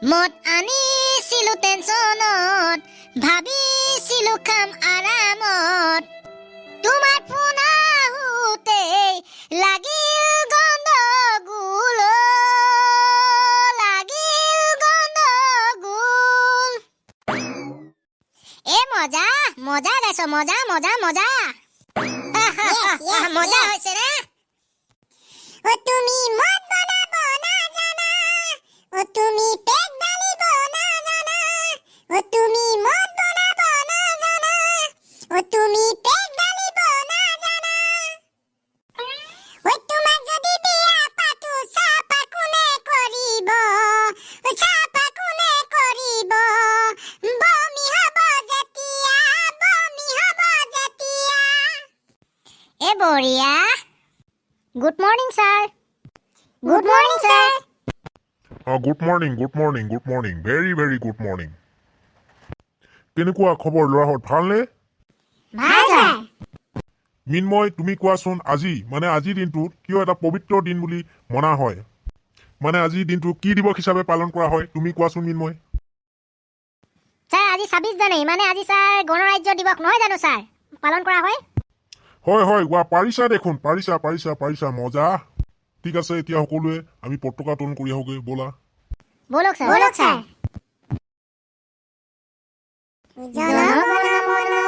মত আনিছিলো টেনচনত ভাবিছিলো খাম আৰামত তোমাৰ ফোন আহোঁতেই লাগিল গণ্ডগোল এ মজা মজা গাইছ মজা মজা মজা মজা হৈছে ৰে ও তুমি মদ বনাব নাজানা ও তুমি পেট ঢালিব নাজানা ও তুমি মদ বনাব নাজানা ও তুমি পেট ঢালিব নাজানা ও তোমাক যদি বিয়া পাতো চাপা কোনে কৰিব চাপা কোনে কৰিব বমি হ'ব যেতিয়া এ বঢ়িয়া good morning sir good morning sir good morning very very good morning কেনেকুৱা খবৰ ল'ৰাহঁত ভালনে ভাল ছাৰ মিনময় তুমি কোৱাচোন আজিৰ দিনটোত কিয় এটা পবিত্ৰ দিন বুলি মনা হয় মানে আজিৰ দিনটো কি দিৱস হিচাপে পালন কৰা হয় তুমি কোৱাচোন মিনময় ছাৰ আজি 26 জানুৱাৰী মানে আজি ছাৰ গণৰাজ্য দিৱস নহয় জানো ছাৰ পালন কৰা হয় হয় কোৱা পাৰিছা দেখোন পাৰিছা মজা ঠিক আছে এতিয়া সকলোৱে আমি পতাকা উত্তোলন কৰি আহোগৈ ব'লা বলক ছাৰ জনগণ মন